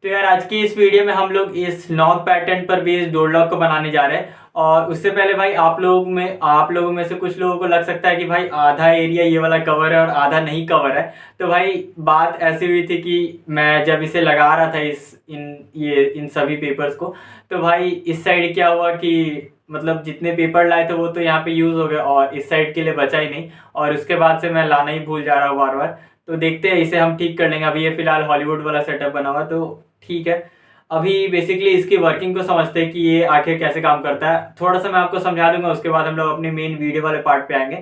तो यार आज की इस वीडियो में हम लोग इस नॉक पैटर्न पर बेस्ड डोर लॉक को बनाने जा रहे हैं। और उससे पहले भाई आप लोगों में से कुछ लोगों को लग सकता है कि भाई आधा एरिया ये वाला कवर है और आधा नहीं कवर है। तो भाई बात ऐसी हुई थी कि मैं जब इसे लगा रहा था इन सभी पेपर्स को, तो भाई इस साइड क्या हुआ कि मतलब जितने पेपर लाए थे वो तो यहाँ पे यूज हो गए और इस साइड के लिए बचा ही नहीं। और उसके बाद से मैं लाना ही भूल जा रहा हूँ बार बार। तो देखते हैं, इसे हम ठीक कर लेंगे। अभी ये फिलहाल हॉलीवुड वाला सेटअप बना हुआ, तो ठीक है। अभी बेसिकली इसकी वर्किंग को समझते हैं कि ये आखिर कैसे काम करता है। थोड़ा सा मैं आपको समझा दूंगा, उसके बाद हम लोग अपने मेन वीडियो वाले पार्ट पे आएंगे।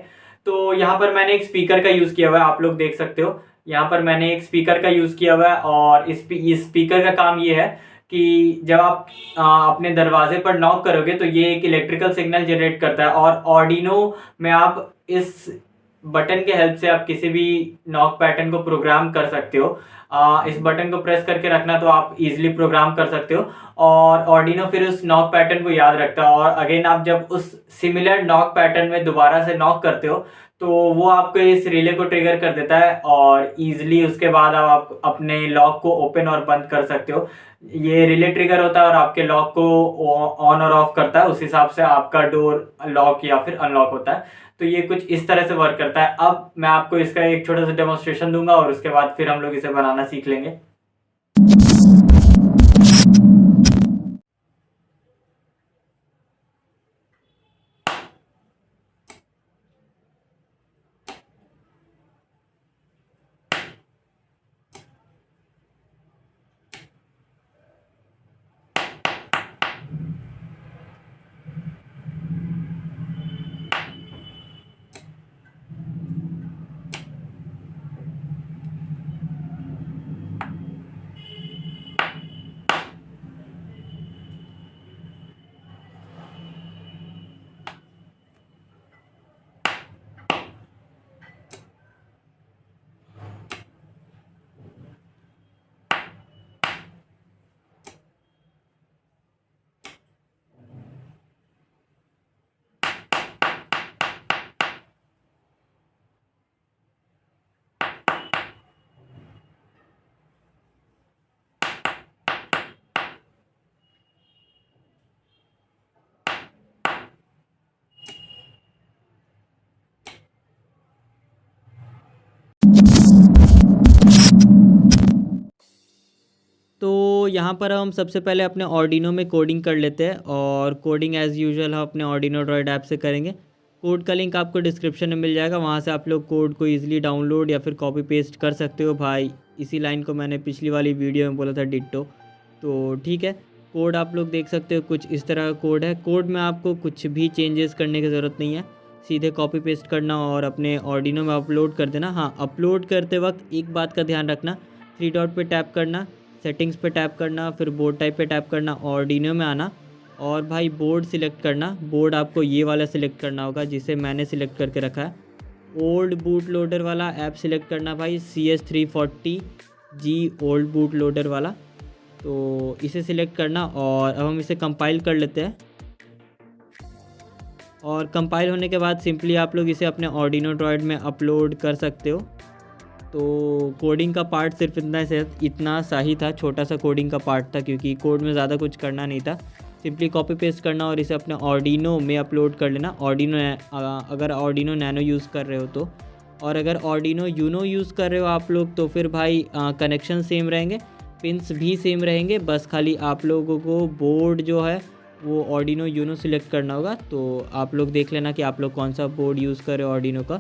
तो यहाँ पर मैंने एक स्पीकर का यूज़ किया हुआ है, आप लोग देख सकते हो। यहाँ पर मैंने एक स्पीकर का यूज़ किया हुआ है और इस स्पीकर का काम ये है कि जब आप अपने दरवाजे पर नॉक करोगे तो ये एक इलेक्ट्रिकल सिग्नल जनरेट करता है। और ऑर्डिनो में आप इस बटन के हेल्प से आप किसी भी नॉक पैटर्न को प्रोग्राम कर सकते हो। इस बटन को प्रेस करके रखना तो आप इजीली प्रोग्राम कर सकते हो। और ऑर्डिनो फिर उस नॉक पैटर्न को याद रखता है और अगेन आप जब उस सिमिलर नॉक पैटर्न में दोबारा से नॉक करते हो तो वो आपको इस रिले को ट्रिगर कर देता है और इजीली उसके बाद आप अपने लॉक को ओपन और बंद कर सकते हो। ये रिले ट्रिगर होता है और आपके लॉक को ऑन और ऑफ करता है, उस हिसाब से आपका डोर लॉक या फिर अनलॉक होता है। तो ये कुछ इस तरह से वर्क करता है। अब मैं आपको इसका एक छोटा सा डेमोन्स्ट्रेशन दूंगा और उसके बाद फिर हम लोग इसे बनाना सीख लेंगे। तो यहाँ पर हम सबसे पहले अपने ऑर्डिनो में कोडिंग कर लेते हैं और कोडिंग एज़ यूजुअल हम अपने ऑर्डिनो ड्रॉइड ऐप से करेंगे। कोड का लिंक आपको डिस्क्रिप्शन में मिल जाएगा, वहाँ से आप लोग कोड को ईजिली डाउनलोड या फिर कॉपी पेस्ट कर सकते हो। भाई इसी लाइन को मैंने पिछली वाली वीडियो में बोला था, डिट्टो। तो ठीक है, कोड आप लोग देख सकते हो, कुछ इस तरह का कोड है। कोड में आपको कुछ भी चेंजेस करने की ज़रूरत नहीं है, सीधे कॉपी पेस्ट करना और अपने ऑर्डिनो में अपलोड कर देना। हाँ, अपलोड करते वक्त एक बात का ध्यान रखना, थ्री डॉट पे टैप करना, सेटिंग्स पे टैप करना, फिर बोर्ड टाइप पे टैप करना, ऑर्डिनो में आना और भाई बोर्ड सिलेक्ट करना। बोर्ड आपको ये वाला सिलेक्ट करना होगा जिसे मैंने सिलेक्ट करके रखा है। ओल्ड बूट लोडर वाला ऐप सिलेक्ट करना भाई, CS340G ओल्ड बूट लोडर वाला। तो इसे सिलेक्ट करना और अब हम इसे कंपाइल कर लेते हैं। और कंपाइल होने के बाद सिंपली आप लोग इसे अपने ऑर्डिनो ड्रॉइड में अपलोड कर सकते हो। तो कोडिंग का पार्ट सिर्फ इतना सा ही था, छोटा सा कोडिंग का पार्ट था क्योंकि कोड में ज़्यादा कुछ करना नहीं था। सिंपली कॉपी पेस्ट करना और इसे अपने ऑर्डिनो में अपलोड कर लेना। अगर ऑर्डिनो नैनो यूज़ कर रहे हो तो, और अगर ऑर्डिनो यूनो यूज़ कर रहे हो आप लोग तो फिर भाई कनेक्शन सेम रहेंगे, पिंस भी सेम रहेंगे। बस खाली आप लोगों को बोर्ड जो है वो ऑर्डिनो यूनो सिलेक्ट करना होगा। तो आप लोग देख लेना कि आप लोग कौन सा बोर्ड यूज़ कर रहे हो ऑर्डिनो का।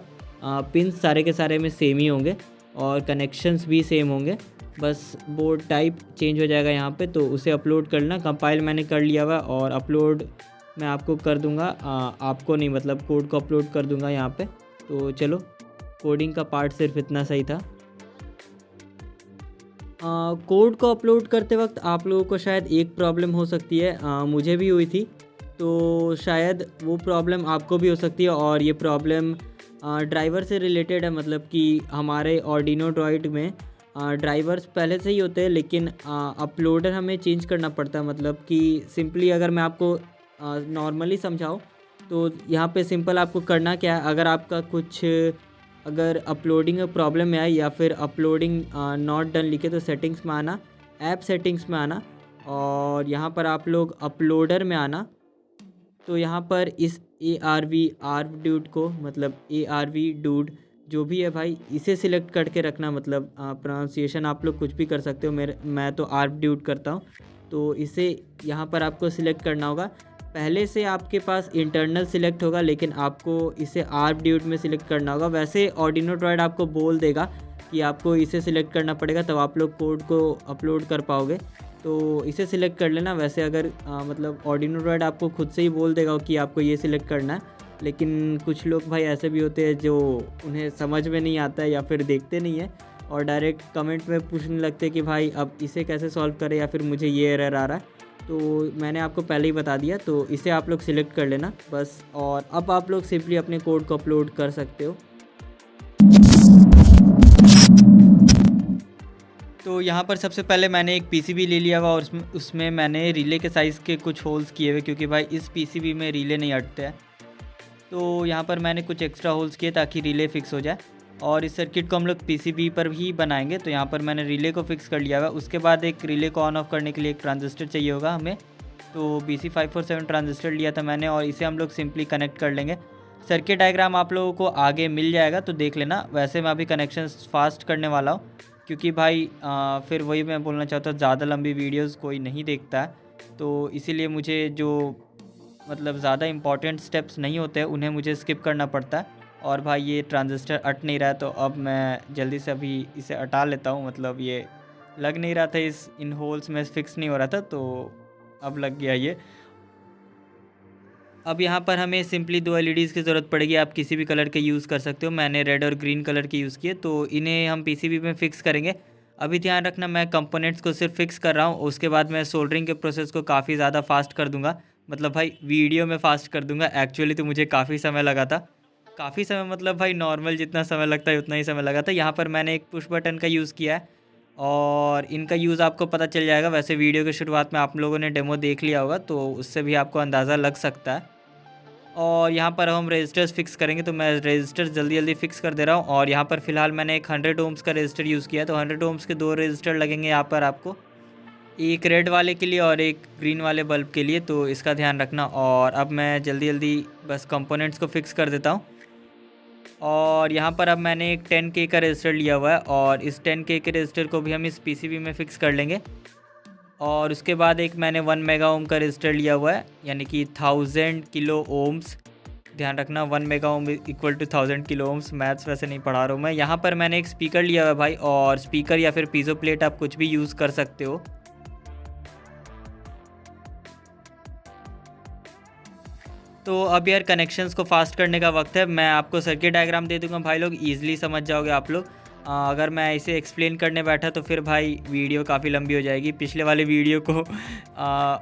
पिंस सारे के सारे में सेम ही होंगे और कनेक्शंस भी सेम होंगे, बस बोर्ड टाइप चेंज हो जाएगा यहाँ पे। तो उसे अपलोड कर लेना। कंपाइल मैंने कर लिया हुआ और अपलोड मैं आपको कर दूँगा, आपको नहीं, मतलब कोड को अपलोड कर दूँगा यहाँ पे। तो चलो, कोडिंग का पार्ट सिर्फ इतना सही था। कोड को अपलोड करते वक्त आप लोगों को शायद एक प्रॉब्लम हो सकती है, मुझे भी हुई थी, तो शायद वो प्रॉब्लम आपको भी हो सकती है। और ये प्रॉब्लम ड्राइवर से रिलेटेड है, मतलब कि हमारे ऑर्डिनो ड्रॉइड में ड्राइवर्स पहले से ही होते हैं लेकिन अपलोडर हमें चेंज करना पड़ता है। मतलब कि सिंपली अगर मैं आपको नॉर्मली समझाऊँ तो यहाँ पे सिंपल आपको करना क्या है, अगर आपका कुछ अगर अपलोडिंग में प्रॉब्लम है या फिर अपलोडिंग नॉट डन लिखे तो सेटिंग्स में आना, ऐप सेटिंग्स में आना और यहाँ पर आप लोग अपलोडर में आना। तो यहाँ पर इस ARV डूड को, मतलब ARV डूड जो भी है भाई, इसे सिलेक्ट करके रखना। मतलब प्रोनाउंसिएशन आप लोग कुछ भी कर सकते हो, मैं तो आर्व ड्यूड करता हूँ। तो इसे यहाँ पर आपको सिलेक्ट करना होगा। पहले से आपके पास इंटरनल सिलेक्ट होगा, लेकिन आपको इसे आर्व ड्यूड में सिलेक्ट करना होगा। वैसे ऑर्डिनो ड्रॉइड आपको बोल देगा कि आपको इसे सिलेक्ट करना पड़ेगा, तब आप लोग कोड को अपलोड कर पाओगे। तो इसे सिलेक्ट कर लेना। वैसे अगर मतलब ऑर्डिनो ड्रॉइड आपको खुद से ही बोल देगा कि आपको ये सिलेक्ट करना है, लेकिन कुछ लोग भाई ऐसे भी होते हैं जो उन्हें समझ में नहीं आता है या फिर देखते नहीं है और डायरेक्ट कमेंट में पूछने लगते हैं कि भाई अब इसे कैसे सॉल्व करें या फिर मुझे ये एरर आ रहा है। तो मैंने आपको पहले ही बता दिया, तो इसे आप लोग सिलेक्ट कर लेना बस। और अब आप लोग सिंपली अपने कोड को अपलोड कर सकते हो। तो यहाँ पर सबसे पहले मैंने एक पीसीबी ले लिया हुआ और उसमें मैंने रिले के साइज़ के कुछ होल्स किए हुए, क्योंकि भाई इस पीसीबी में रिले नहीं अटते हैं। तो यहाँ पर मैंने कुछ एक्स्ट्रा होल्स किए ताकि रिले फिक्स हो जाए। और इस सर्किट को हम लोग पीसीबी पर ही बनाएंगे। तो यहाँ पर मैंने रिले को फिक्स कर लिया हुआ। उसके बाद एक रिले को ऑन ऑफ करने के लिए एक ट्रांजिस्टर चाहिए होगा हमें। तो BC547 ट्रांजिस्टर लिया था मैंने और इसे हम लोग सिंपली कनेक्ट कर लेंगे। सर्किट डायग्राम आप लोगों को आगे मिल जाएगा, तो देख लेना। वैसे मैं अभी कनेक्शन फास्ट करने वाला हूँ, क्योंकि भाई फिर वही मैं बोलना चाहता हूँ, ज़्यादा लंबी वीडियोस कोई नहीं देखता है। तो इसीलिए मुझे जो मतलब ज़्यादा इंपॉर्टेंट स्टेप्स नहीं होते हैं उन्हें मुझे स्किप करना पड़ता है। और भाई ये ट्रांजिस्टर अट नहीं रहा है, तो अब मैं जल्दी से अभी इसे हटा लेता हूँ। मतलब ये लग नहीं रहा था, इन होल्स में फिक्स नहीं हो रहा था, तो अब लग गया ये। अब यहाँ पर हमें सिंपली 2 LEDs की ज़रूरत पड़ेगी। आप किसी भी कलर के यूज़ कर सकते हो। मैंने रेड और ग्रीन कलर के यूज़ किए, तो इन्हें हम PCB में फ़िक्स करेंगे। अभी ध्यान रखना, मैं कंपोनेंट्स को सिर्फ फिक्स कर रहा हूँ, उसके बाद मैं सोल्डरिंग के प्रोसेस को काफ़ी ज़्यादा फास्ट कर दूँगा। मतलब भाई वीडियो में फ़ास्ट कर दूँगा। एक्चुअली तो मुझे काफ़ी समय लगा था, काफ़ी समय मतलब भाई नॉर्मल जितना समय लगता है उतना ही समय लगा था। यहाँ पर मैंने एक पुश बटन का यूज़ किया है और इनका यूज़ आपको पता चल जाएगा। वैसे वीडियो के शुरुआत में आप लोगों ने डेमो देख लिया होगा, तो उससे भी आपको अंदाज़ा लग सकता है। और यहाँ पर हम रेजिस्टर्स फिक्स करेंगे, तो मैं रेजिस्टर्स जल्दी जल्दी फिक्स कर दे रहा हूँ। और यहाँ पर फ़िलहाल मैंने एक 100 ओम्स का रेजिस्टर यूज़ किया है। तो 100 ओम्स के 2 रेजिस्टर लगेंगे यहाँ पर आपको, एक रेड वाले के लिए और एक ग्रीन वाले बल्ब के लिए, तो इसका ध्यान रखना। और अब मैं जल्दी जल्दी बस कंपोनेंट्स को फिक्स कर देता हूँ। और यहाँ पर अब मैंने एक 10K का रेजिस्टर लिया हुआ है और इस 10K के रेजिस्टर को भी हम इस PCB में फ़िक्स कर लेंगे। और उसके बाद एक मैंने 1 मेगा ओम का रेजिस्टर लिया हुआ है, यानी कि 1000 किलो ओम्स। ध्यान रखना 1 mega ohm equal to 1000 kilo ohms. Maths वैसे नहीं पढ़ा रहा हूँ मैं। यहाँ पर मैंने एक स्पीकर लिया हुआ है भाई, और स्पीकर या फिर पीजो प्लेट आप कुछ भी यूज़ कर सकते हो। तो अब यार कनेक्शंस को फास्ट करने का वक्त है। मैं आपको सर्किट डायग्राम दे दूंगा भाई लोग, ईजिली समझ जाओगे आप लोग। अगर मैं इसे एक्सप्लेन करने बैठा तो फिर भाई वीडियो काफ़ी लंबी हो जाएगी। पिछले वाले वीडियो को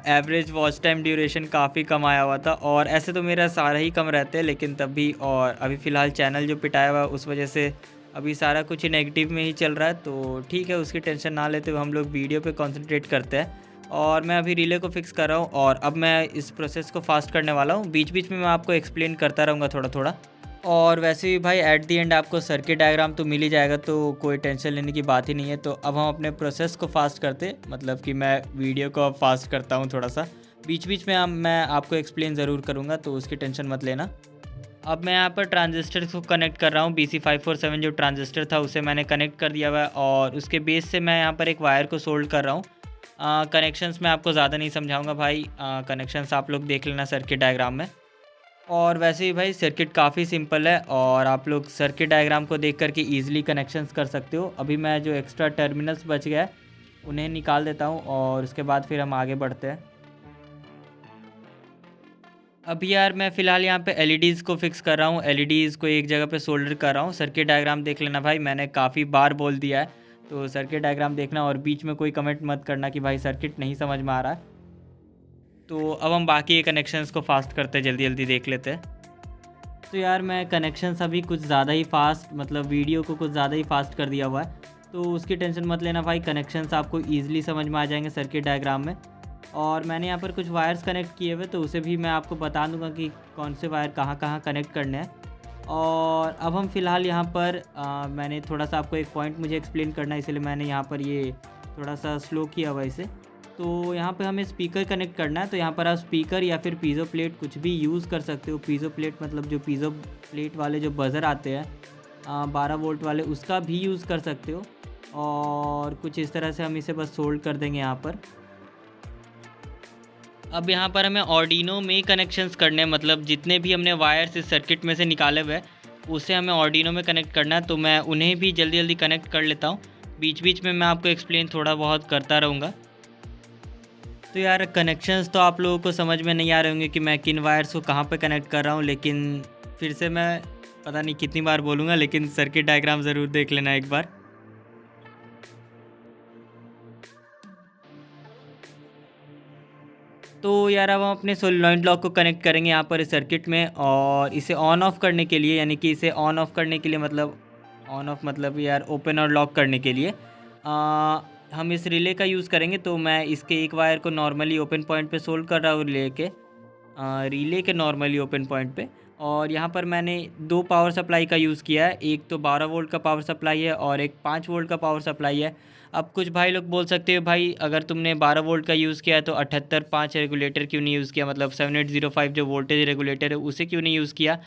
एवरेज वॉच टाइम ड्यूरेशन काफ़ी कम आया हुआ था, और ऐसे तो मेरा सारा ही कम रहते हैं, लेकिन तब भी। और अभी फ़िलहाल चैनल जो पिटाया हुआ उस वजह से अभी सारा कुछ नेगेटिव में ही चल रहा है। तो ठीक है, उसकी टेंशन ना लेते हुए हम लोग वीडियो पे कंसंट्रेट करते हैं। और मैं अभी रिले को फिक्स कर रहा हूँ और अब मैं इस प्रोसेस को फास्ट करने वाला हूँ। बीच बीच में मैं आपको एक्सप्लेन करता रहूँगा थोड़ा थोड़ा। और वैसे भी भाई एट दी एंड आपको सर्किट डायग्राम तो मिल ही जाएगा, तो कोई टेंशन लेने की बात ही नहीं है। तो अब हम अपने प्रोसेस को फास्ट करते, मतलब कि मैं वीडियो को अब फास्ट करता हूँ थोड़ा सा। बीच बीच में मैं आपको एक्सप्लेन ज़रूर करूँगा, तो उसकी टेंशन मत लेना। अब मैं यहाँ पर ट्रांजिस्टर को कनेक्ट कर रहा हूँ। BC547 जो ट्रांजिस्टर था उसे मैंने कनेक्ट कर दिया हुआ है, और उसके बेस से मैं यहाँ पर एक वायर को सोल्ड कर रहा हूँ। कनेक्शंस मैं आपको ज़्यादा नहीं समझाऊंगा भाई, कनेक्शंस आप लोग देख लेना सर्किट डायग्राम में। और वैसे ही भाई सर्किट काफ़ी सिंपल है, और आप लोग सर्किट डायग्राम को देख करके ईजिली कनेक्शंस कर सकते हो। अभी मैं जो एक्स्ट्रा टर्मिनल्स बच गया है उन्हें निकाल देता हूँ, और उसके बाद फिर हम आगे बढ़ते हैं। अभी यार मैं फ़िलहाल यहाँ पे LEDs को फिक्स कर रहा हूँ। LEDs को एक जगह पे सोल्डर कर रहा हूँ। सर्किट डायग्राम देख लेना भाई, मैंने काफ़ी बार बोल दिया है, तो सर्किट डायग्राम देखना। और बीच में कोई कमेंट मत करना कि भाई सर्किट नहीं समझ में आ रहा है। तो अब हम बाकी कनेक्शंस को फास्ट करते जल्दी जल्दी देख लेते हैं। तो यार मैं कनेक्शंस अभी कुछ ज़्यादा ही फास्ट, मतलब वीडियो को कुछ ज़्यादा ही फास्ट कर दिया हुआ है, तो उसकी टेंशन मत लेना भाई। कनेक्शंस आपको ईजिली समझ में आ जाएंगे सर्किट डायग्राम में। और मैंने यहाँ पर कुछ वायर्स कनेक्ट किए हुए, तो उसे भी मैं आपको बता दूंगा कि कौन से वायर कहाँ कहाँ कनेक्ट करने हैं। और अब हम फ़िलहाल यहाँ पर मैंने थोड़ा सा आपको एक पॉइंट मुझे एक्सप्लेन करना है, इसलिए मैंने यहाँ पर ये थोड़ा सा स्लो किया हुआ इसे। तो यहाँ पे हमें स्पीकर कनेक्ट करना है, तो यहाँ पर आप स्पीकर या फिर पीज़ो प्लेट कुछ भी यूज़ कर सकते हो। पीज़ो प्लेट मतलब जो पीज़ो प्लेट वाले जो बज़र आते हैं 12 वोल्ट वाले, उसका भी यूज़ कर सकते हो। और कुछ इस तरह से हम इसे बस सोल्ड कर देंगे यहाँ पर। अब यहाँ पर हमें ऑर्डिनो में कनेक्शंस करने हैं, मतलब जितने भी हमने वायर्स इस सर्किट में से निकाले हुए हैं उसे हमें ऑर्डिनो में कनेक्ट करना है। तो मैं उन्हें भी जल्दी जल्दी कनेक्ट कर लेता हूँ। बीच बीच में मैं आपको एक्सप्लेन थोड़ा बहुत करता रहूँगा। तो यार कनेक्शंस तो आप लोगों को समझ में नहीं आ रहे होंगे कि मैं किन वायर्स को कहाँ पे कनेक्ट कर रहा हूँ, लेकिन फिर से मैं पता नहीं कितनी बार बोलूँगा, लेकिन सर्किट डायग्राम ज़रूर देख लेना एक बार। तो यार अब हम अपने सोलेनॉइड लॉक को कनेक्ट करेंगे यहाँ पर इस सर्किट में, और इसे ऑन ऑफ करने के लिए, यानी कि इसे ऑन ऑफ करने के लिए मतलब ऑन ऑफ मतलब यार ओपन और लॉक करने के लिए हम इस रिले का यूज़ करेंगे। तो मैं इसके एक वायर को नॉर्मली ओपन पॉइंट पे सोल्ड कर रहा हूँ रिले के नॉर्मली ओपन पॉइंट पे। और यहाँ पर मैंने 2 पावर सप्लाई का यूज़ किया है, एक तो 12 वोल्ट का पावर सप्लाई है और एक 5 वोल्ट का पावर सप्लाई है। अब कुछ भाई लोग बोल सकते हो भाई अगर तुमने 12 वोल्ट का यूज़ किया है तो 78.5 रेगुलेटर क्यों नहीं यूज़ किया, मतलब 7805 जो वोल्टेज रेगुलेटर है उसे क्यों नहीं यूज़ किया।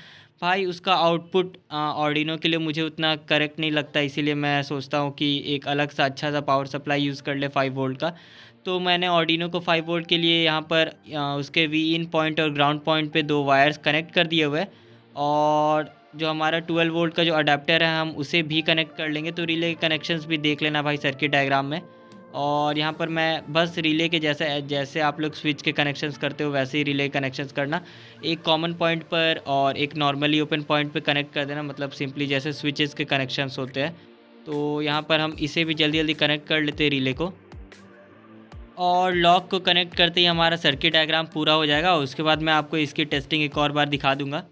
भाई उसका आउटपुट ऑर्डिनो के लिए मुझे उतना करेक्ट नहीं लगता, इसीलिए मैं सोचता हूँ कि एक अलग सा अच्छा सा पावर सप्लाई यूज़ कर ले 5 वोल्ट का। तो मैंने ऑर्डिनो को 5 वोल्ट के लिए यहाँ पर उसके वी इन पॉइंट और ग्राउंड पॉइंट पे 2 वायर्स कनेक्ट कर दिए हुए हैं, और जो हमारा 12 वोल्ट का जो अडेप्टर है हम उसे भी कनेक्ट कर लेंगे। तो रिले के कनेक्शंस भी देख लेना भाई सर्किट डायग्राम में। और यहाँ पर मैं बस रिले के जैसे आप लोग स्विच के कनेक्शंस करते हो वैसे ही रिले कनेक्शंस करना, एक कॉमन पॉइंट पर और एक नॉर्मली ओपन पॉइंट पे कनेक्ट कर देना, मतलब सिंपली जैसे स्विचेस के कनेक्शंस होते हैं। तो यहाँ पर हम इसे भी जल्दी जल्दी कनेक्ट कर लेते हैं रिले को, और लॉक को कनेक्ट करते ही हमारा सर्किट डायग्राम पूरा हो जाएगा। उसके बाद मैं आपको इसकी टेस्टिंग एक और बार दिखा दूँगा।